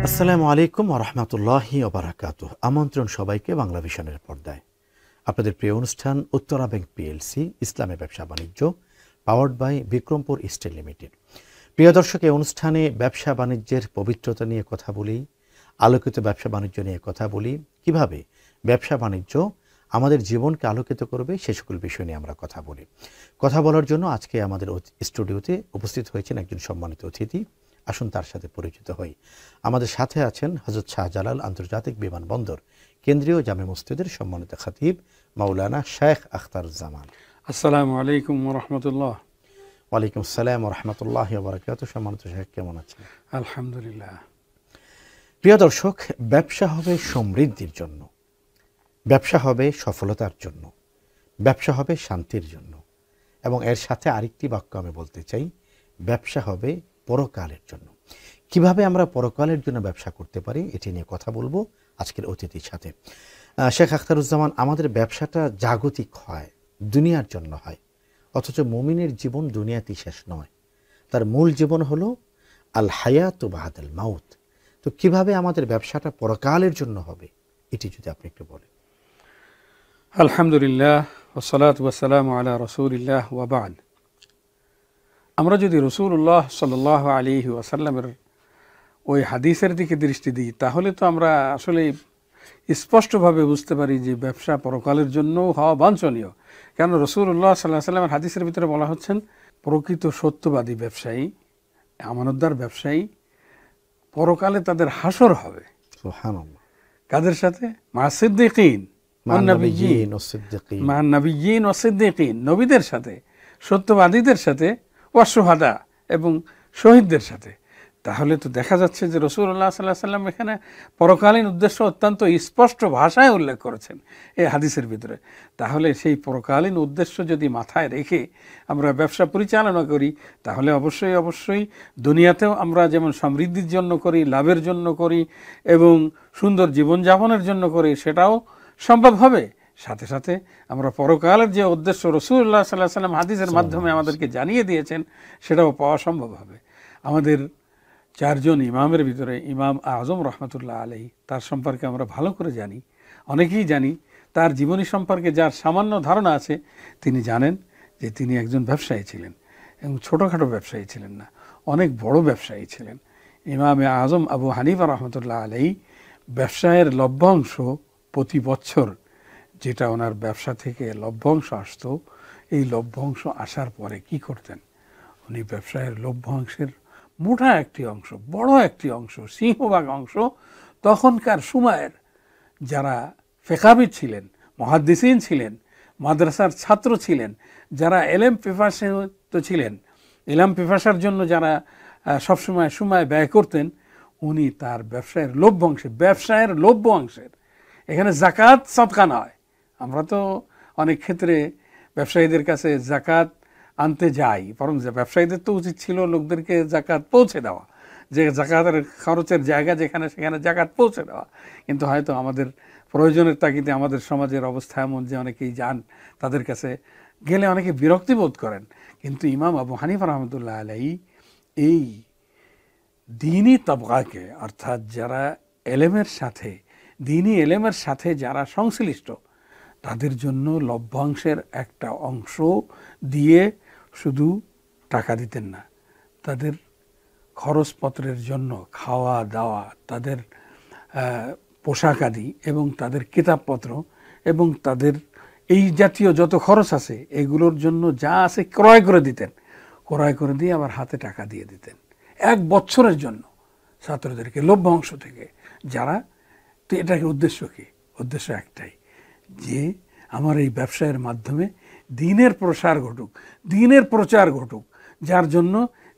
আসসালামু আলাইকুম ওয়া রাহমাতুল্লাহি ওয়া বারাকাতুহু। আমন্ত্রণ সবাইকে বাংলা ভিশনের পর্দায়। আপনাদের প্রিয় অনুষ্ঠান উত্তরা ব্যাংক পিএলসি ইসলামী ব্যবসা বাণিজ্য powered by Bikrampur steel limited. প্রিয় দর্শক, এই অনুষ্ঠানে ব্যবসা বাণিজ্যের পবিত্রতা নিয়ে কথা বলি, আলোকিত ব্যবসা বাণিজ্য নিয়ে কথা বলি, কিভাবে ব্যবসা বাণিজ্য আমাদের জীবনকে আলোকিত করবে সে সকল বিষয় নিয়ে আমরা কথা বলি। কথা বলার জন্য আজকে আমাদের স্টুডিওতে উপস্থিত হয়েছেন একজন সম্মানিত অতিথি। আসুন তার সাথে পরিচিত হই। আমাদের সাথে আছেন হযরত শাহজালাল আন্তর্জাতিক বিমানবন্দর কেন্দ্রীয় জামে মসজিদের সম্মানিত খতিব মাওলানা শেখ আখতারুজ্জামান। আসসালামু আলাইকুম ওয়া রাহমাতুল্লাহ। ওয়ালাইকুম আসসালাম ওয়া রাহমাতুল্লাহি ওয়া বারাকাতুহু। সম্মানিত শেখ, কেমন আছেন? আলহামদুলিল্লাহ। প্রিয় দর্শক, ব্যবসা হবে সমৃদ্ধির জন্য, ব্যবসা হবে সফলতার জন্য, ব্যবসা হবে শান্তির জন্য, এবং এর সাথে আরেকটি বাক্য আমি বলতে চাই, ব্যবসা হবে পরকালের জন্য। কিভাবে আমরা পরকালের জন্য ব্যবসা করতে পারি এটি নিয়ে কথা বলবো আজকের অতিথির সাথে। শেখ আখতারুজ্জামান, আমাদের ব্যবসাটা জাগতিক হয়, দুনিয়ার জন্য হয়, অথচ মুমিনের জীবন দুনিয়াতেই শেষ নয়, তার মূল জীবন হলো আল হায়াতু বাদাল মাউত। তো কিভাবে আমাদের ব্যবসাটা পরকালের জন্য হবে এটি যদি আপনি একটু বলেন। আলহামদুলিল্লাহ ওয়াসসালাতু ওয়াসসালামু আলা রাসূলিল্লাহ ওয়া বা'দ। আমরা যদি রাসূলুল্লাহ সাল্লাল্লাহু আলাইহি ওয়াসাল্লামের ওই হাদিসের দিকে দৃষ্টি দিই, তাহলে তো আমরা আসলে স্পষ্টভাবে বুঝতে পারি যে ব্যবসা পরকালের জন্য হওয়া বাঞ্ছনীয়। কেন রাসূলুল্লাহ সাল্লাল্লাহু আলাইহি ওয়াসাল্লামের হাদিসের ভিতরে বলা হচ্ছেন, প্রকৃত সত্যবাদী ব্যবসায়ী, আমানতদার ব্যবসায়ী, পরকালে তাদের হাসর হবে। সুবহানাল্লাহ। কাদের সাথে? মা সিদ্দিকিন ওয়ান নাবিয়্যিন, মা নাবিয়্যিন ওয়া সিদ্দিকিন, নবীদের সাথে, সত্যবাদীদের সাথে, ওয়া শুহাদা, এবং শহীদদের সাথে। তাহলে তো দেখা যাচ্ছে যে রাসূলুল্লাহ সাল্লাল্লাহু আলাইহি ওয়াসাল্লাম এখানে পরকালীন উদ্দেশ্য অত্যন্ত স্পষ্ট ভাষায় উল্লেখ করেছেন এই হাদিসের ভিতরে। তাহলে সেই পরকালীন উদ্দেশ্য যদি মাথায় রেখে আমরা ব্যবসা পরিচালনা করি, তাহলে অবশ্যই দুনিয়াতেও আমরা যেমন সমৃদ্ধির জন্য করি, লাভের জন্য করি, এবং সুন্দর জীবনযাপনের জন্য করি, সেটাও সম্ভব হবে। সাথে সাথে আমরা পরকালের যে উদ্দেশ্য রাসূলুল্লাহ সাল্লাল্লাহু আলাইহি ওয়াসাল্লাম হাদিসের মাধ্যমে আমাদেরকে জানিয়ে দিয়েছেন, সেটাও পাওয়া সম্ভব হবে। আমাদের চারজন ইমামের ভিতরে ইমাম আজম রহমতুল্লাহ আলাইহি, তার সম্পর্কে আমরা ভালো করে জানি, অনেকেই জানি। তার জীবনী সম্পর্কে যার সামান্য ধারণা আছে, তিনি জানেন যে তিনি একজন ব্যবসায়ী ছিলেন, এবং ছোটোখাটো ব্যবসায়ী ছিলেন না, অনেক বড় ব্যবসায়ী ছিলেন। ইমাম আজম আবু হানিফা রহমতুল্লাহ আলাইহি ব্যবসায়ের লভ্যাংশ প্রতি বছর, যেটা ওনার ব্যবসা থেকে লভ্যাংশ আসতো, এই লভ্যাংশ আসার পরে কি করতেন? উনি ব্যবসায়ের লভ্যাংশের মোটা একটি অংশ, বড় একটি অংশ, সিংহভাগ অংশ তখনকার সময়ের যারা ফিকহাবিদ ছিলেন, মুহাদ্দিসিন ছিলেন, মাদ্রাসার ছাত্র ছিলেন, যারা এলেম পিপাসিত ছিলেন, এলেম পিপাসার জন্য যারা সবসময় সময় ব্যয় করতেন, উনি তার ব্যবসায়ের লভ্য অংশের, এখানে জাকাত সাদকা নয়। আমরা তো অনেক ক্ষেত্রে ব্যবসায়ীদের কাছে জাকাত আনতে যাই, বরং যে ব্যবসায়ীদের তো উচিত ছিল লোকদেরকে জাকাত পৌঁছে দেওয়া, যে জাকাতের খরচের জায়গা যেখানে সেখানে জাকাত পৌঁছে দেওয়া। কিন্তু হয়তো আমাদের প্রয়োজনের তাগিদে আমাদের সমাজের অবস্থা এমন যে অনেকেই যান, তাদের কাছে গেলে অনেকে বিরক্তি বোধ করেন। কিন্তু ইমাম আবু হানিফা রহমতুল্লাহ আলাইহি এই দ্বীনি তবকাকে, অর্থাৎ যারা দ্বীনি এলেমের সাথে যারা সংশ্লিষ্ট, তাদের জন্য লভ্যাংশের একটা অংশ দিয়ে শুধু টাকা দিতেন না, তাদের খরচপত্রের জন্য খাওয়া দাওয়া, তাদের পোশাক আদি, এবং তাদের কিতাবপত্র, এবং তাদের এই জাতীয় যত খরচ আছে এগুলোর জন্য যা আছে ক্রয় করে দিতেন। ক্রয় করে দিয়ে আবার হাতে টাকা দিয়ে দিতেন 1 বছরের জন্য ছাত্রদেরকে লভ্যাংশ থেকে। যারা, তো এটাকে উদ্দেশ্য কি? উদ্দেশ্য একটাই, যে আমার এই ব্যবসায়ের মাধ্যমে দ্বীনের প্রসার ঘটুক, দ্বীনের প্রচার ঘটুক, যার জন্য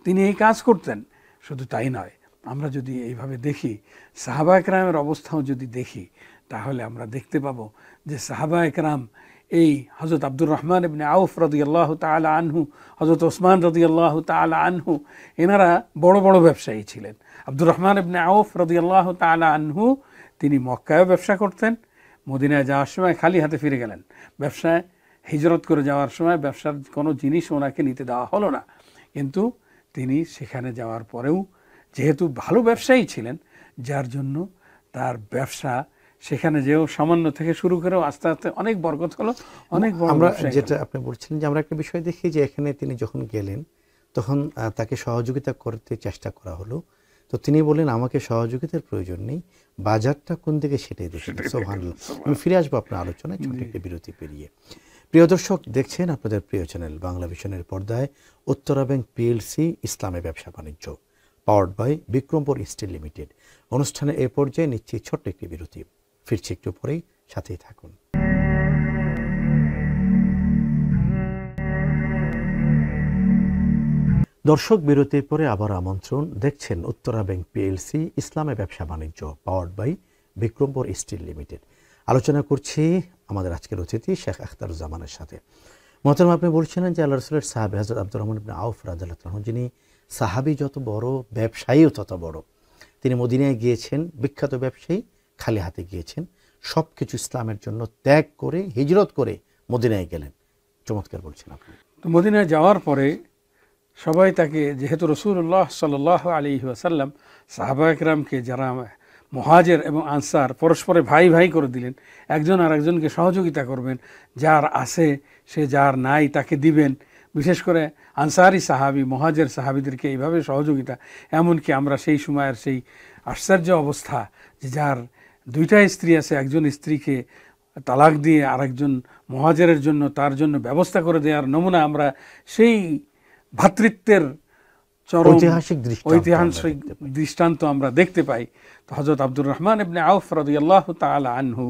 তিনি এই কাজ করতেন। শুধু তাই নয়, আমরা যদি এইভাবে দেখি, সাহাবা একরামের অবস্থাও যদি দেখি, তাহলে আমরা দেখতে পাবো যে সাহাবা একরাম, এই হযরত আব্দুর রহমান ইবনে আউফ রাদিয়াল্লাহু তাআলা আনহু, হযরত ওসমান রাদিয়াল্লাহু তাআলা আনহু, এনারা বড় বড় ব্যবসায়ী ছিলেন। আব্দুর রহমান ইবনে আউফ রাদিয়াল্লাহু তাআলা আনহু, তিনি মক্কায় ব্যবসা করতেন, মদিনায় যাওয়ার সময় খালি হাতে ফিরে গেলেন। ব্যবসায় হিজরত করে যাওয়ার সময় ব্যবসার কোনো জিনিস ওনাকে নিতে দেওয়া হলো না, কিন্তু তিনি সেখানে যাওয়ার পরেও যেহেতু ভালো ব্যবসায়ী ছিলেন, যার জন্য তার ব্যবসা সেখানে যেও সামান্য থেকে শুরু করেও আস্তে আস্তে অনেক বরকত হলো, অনেক বড় আমরা ব্যবসায়ী যেটা হলো। আপনি বলছিলেন যে আমরা একটা বিষয় দেখি যে এখানে তিনি যখন গেলেন তখন তাকে সহযোগিতা করতে চেষ্টা করা হলো, তো তিনি বললেন আমাকে সহযোগিতার প্রয়োজন নেই, বাজারটা কোন দিকে সেটাই দেখেন। সুবহানাল্লাহ। আমি ফিরে আসবো আপনার আলোচনায় ছোট একটি বিরতি পেরিয়ে। প্রিয় দর্শক, দেখছেন আপনাদের প্রিয় চ্যানেল বাংলা ভিশনের পর্দায় উত্তরা ব্যাংক পিএলসি ইসলামে ব্যবসা বাণিজ্য, powered by Bikrampur steel limited. অনুষ্ঠানে এ পর্যায়ে নিচ্ছি ছোট্ট একটি বিরতি, ফিরছি একটু পরেই, সাথেই থাকুন। দর্শক, বিরতির পরে আবার আমন্ত্রণ। দেখছেন উত্তরা ব্যাংক পিএলসি ইসলামে ব্যবসা বাণিজ্য, powered by Bikrampur steel limited. আলোচনা করছি আমাদের আজকের অতিথি শেখ আখতারুজ্জামানের সাথে। মোহতারাম, আপনি বলছিলেন যে আল্লাহ রাসূলের সাহাবী হযরত আব্দুর রহমান ইবনে আউফ রাদিয়াল্লাহু তাআলা, যিনি সাহাবী যত বড়, ব্যবসায়ীও তত বড়। তিনি মদিনায় গিয়েছেন, বিখ্যাত ব্যবসায়ী, খালি হাতে গিয়েছেন, সব কিছু ইসলামের জন্য ত্যাগ করে হিজরত করে মদিনায় গেলেন। চমৎকার বলছেন আপনি। তো মদিনায় যাওয়ার পরে সবাই তাকে, যেহেতু রাসূলুল্লাহ সাল্লাল্লাহু আলাইহি ওয়াসাল্লাম সাহাবা একরামকে, যারা মুহাজির এবং আনসার, পরস্পরে ভাই ভাই করে দিলেন, একজন আর একজনকে সহযোগিতা করবেন, যার আছে সে যার নাই তাকে দিবেন। বিশেষ করে আনসারি সাহাবি, মুহাজির সাহাবিদেরকে এইভাবে সহযোগিতা। এমনকি আমরা সেই সময়ের সেই আশ্চর্য অবস্থা যে যার দুইটা স্ত্রী আছে, একজন স্ত্রীকে তালাক দিয়ে আরেকজন মুহাজিরের জন্য তার জন্য ব্যবস্থা করে দেওয়ার নমুনা আমরা সেই ভ্রাতৃত্বের চরম ঐতিহাসিক দৃষ্টান্ত আমরা দেখতে পাই। তো হযরত আব্দুর রহমান ইবনে আউফ রাদিয়াল্লাহু তাআলা আনহু,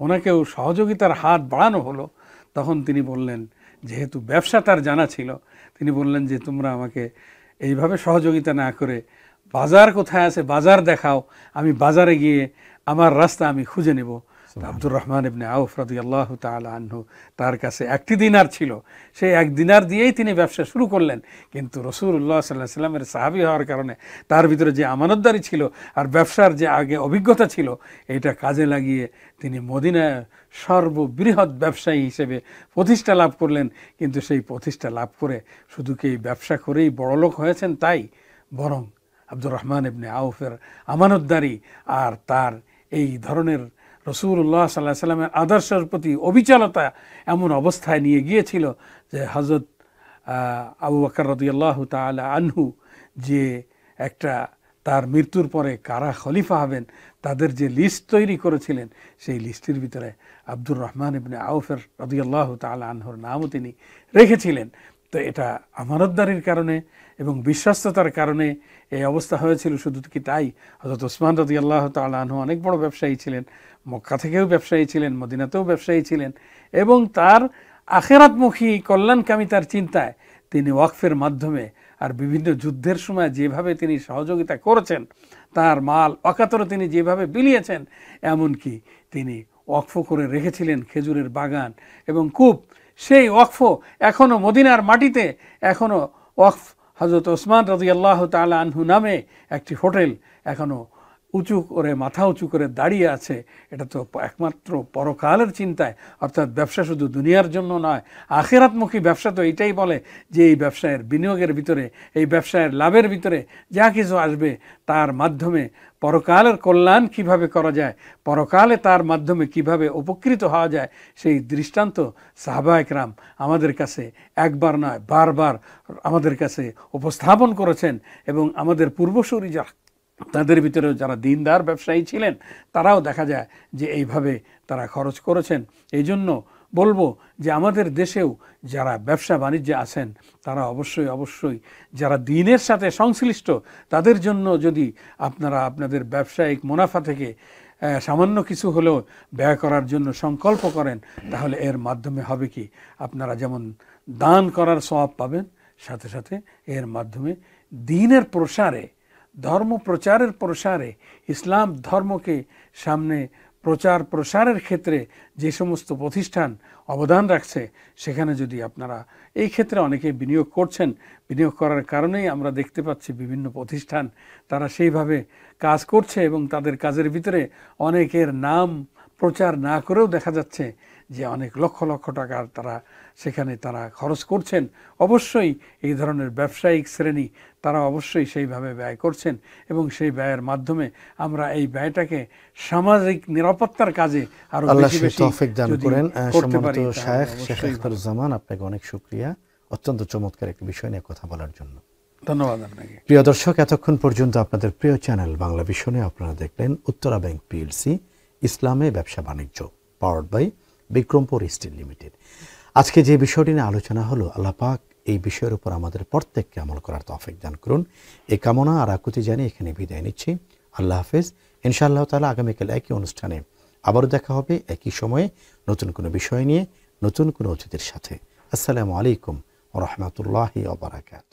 ওনাকেও সহযোগিতার হাত বাড়ানো হলো। তখন তিনি বললেন, যেহেতু ব্যবসা তার জানা ছিল, তিনি বললেন যে তোমরা আমাকে এইভাবে সহযোগিতা না করে বাজার কোথায় আছে বাজার দেখাও, আমি বাজারে গিয়ে আমার রাস্তা আমি খুঁজে নেব। আব্দুর রহমান ইবনে আউফ রাদিয়াল্লাহু তাআলা আনহু, তার কাছে একটি দিনার ছিল, সেই এক দিনার দিয়েই তিনি ব্যবসা শুরু করলেন। কিন্তু রাসূলুল্লাহ সাল্লাল্লাহু আলাইহি ওয়াসাল্লামের সাহাবী হওয়ার কারণে তার ভিতরে যে আমানতদারি ছিল আর ব্যবসার যে আগে অভিজ্ঞতা ছিল, এটা কাজে লাগিয়ে তিনি মদিনায় সর্ববৃহৎ ব্যবসায়ী হিসেবে প্রতিষ্ঠা লাভ করলেন। কিন্তু সেই প্রতিষ্ঠা লাভ করে শুধু কি ব্যবসা করেই বড়লোক হয়েছেন তাই, বরং আব্দুর রহমান ইবনে আউফের আমানতদারি আর তার এই ধরনের রাসূলুল্লাহ সাল্লাল্লাহু আলাইহি ওয়াসাল্লামের আদর্শের প্রতি অবিচলতা এমন অবস্থায় নিয়ে গিয়েছিল যে হযরত আবু বকর রাদিয়াল্লাহু তাআলা আনহু, যে একটা তার মৃত্যুর পরে কারা খলিফা হবেন তাদের যে লিস্ট তৈরি করেছিলেন, সেই লিস্টের ভিতরে আব্দুর রহমান ইবনে আউফের রাদিয়াল্লাহু তাআলা আনহুর নামও তিনি রেখেছিলেন। তো এটা আমানতদারির কারণে এবং বিশ্বস্ততার কারণে এই অবস্থা হয়েছিল। শুধু কি তাই, হযরত ওসমান রাদিয়াল্লাহু তাআলা আনহু অনেক বড় ব্যবসায়ী ছিলেন, মক্কা থেকেও ব্যবসায়ী ছিলেন, মদিনাতেও ব্যবসায়ী ছিলেন, এবং তার আখিরাতমুখী কল্যাণকামী তার চিন্তায় তিনি ওয়াকফের মাধ্যমে আর বিভিন্ন যুদ্ধের সময় যেভাবে তিনি সহযোগিতা করেছেন, তার মাল অকাতরে তিনি যেভাবে বিলিয়েছেন, এমনকি তিনি ওয়াকফ করে রেখেছিলেন খেজুরের বাগান এবং কূপ। সেই ওয়াকফ এখনও মদিনার মাটিতে, এখনও ওয়াকফ হযরত ওসমান রাদিয়াল্লাহু তাআলা আনহু নামে একটি হোটেল এখনও উঁচু করে, মাথা উঁচু করে দাঁড়িয়ে আছে। এটা তো একমাত্র পরকালের চিন্তায়, অর্থাৎ ব্যবসা শুধু দুনিয়ার জন্য নয়, আখিরাতমুখী ব্যবসা তো এটাই বলে যে এই ব্যবসায়ের বিনিয়োগের ভিতরে, এই ব্যবসায়ের লাভের ভিতরে যা কিছু আসবে তার মাধ্যমে পরকালের কল্যাণ কিভাবে করা যায়, পরকালে তার মাধ্যমে কিভাবে উপকৃত হওয়া যায়, সেই দৃষ্টান্ত সাহাবা একরাম আমাদের কাছে একবার নয় বারবার আমাদের কাছে উপস্থাপন করেছেন। এবং আমাদের পূর্বসূরি তাদের ভিতরেও যারা দিনদার ব্যবসায়ী ছিলেন, তারাও দেখা যায় যে এইভাবে তারা খরচ করেছেন। এই জন্য বলবো যে আমাদের দেশেও যারা ব্যবসা বাণিজ্যে আছেন, তারা অবশ্যই যারা দিনের সাথে সংশ্লিষ্ট, তাদের জন্য যদি আপনারা আপনাদের ব্যবসায়িক মুনাফা থেকে সামান্য কিছু হলেও ব্যয় করার জন্য সংকল্প করেন, তাহলে এর মাধ্যমে হবে কি, আপনারা যেমন দান করার সওয়াব পাবেন, সাথে সাথে এর মাধ্যমে দ্বীনের প্রসারে, ধর্ম প্রচারের প্রসারে, ইসলাম ধর্মকে সামনে প্রচার প্রসারের ক্ষেত্রে যে সমস্ত প্রতিষ্ঠান অবদান রাখছে, সেখানে যদি আপনারা এই ক্ষেত্রে অনেকে বিনিয়োগ করছেন, বিনিয়োগ করার কারণেই আমরা দেখতে পাচ্ছি বিভিন্ন প্রতিষ্ঠান তারা সেইভাবে কাজ করছে এবং তাদের কাজের ভিতরে অনেকের নাম প্রচার না করেও দেখা যাচ্ছে যে অনেক লক্ষ লক্ষ টাকার সেখানে তারা খরচ করছেন, অবশ্যই এই ধরনের ব্যবসায়িক শ্রেণী তারা অবশ্যই সেইভাবে ব্যয় করছেন এবং সেই ব্যয়ের মাধ্যমে আমরা এই ব্যয়টাকে সামাজিক নিরাপত্তার কাজে আরো বেশি বেশি তৌফিক দান করেন। করতে পারি। শেখ আখতারুজ্জামান, আপনাকে অনেক শুকরিয়া অত্যন্ত চমৎকার একটি বিষয় নিয়ে কথা বলার জন্য। ধন্যবাদ আপনাকে। প্রিয় দর্শক, এতক্ষণ পর্যন্ত আপনাদের প্রিয় চ্যানেল বাংলা ভিশনে আপনারা দেখলেন উত্তরা ব্যাংক পিএলসি ইসলামে ব্যবসা বাণিজ্য, powered by Bikrampur steel limited. আজকে যে বিষয়টি নিয়ে আলোচনা হলো, আল্লাহ পাক এই বিষয়ের উপর আমাদের প্রত্যেককে আমল করার তৌফিক দান করুন, এই কামনা আর আকুতি জানিয়ে এখানে বিদায় নিচ্ছি। আল্লাহ হাফেজ। ইনশাআল্লাহ তাআলা আগামীকাল একই অনুষ্ঠানে আবারও দেখা হবে, একই সময়ে নতুন কোনো বিষয় নিয়ে, নতুন কোনো অতিথির সাথে। আসসালামু আলাইকুম ওয়া রাহমাতুল্লাহি ওয়া বারাকাতুহু।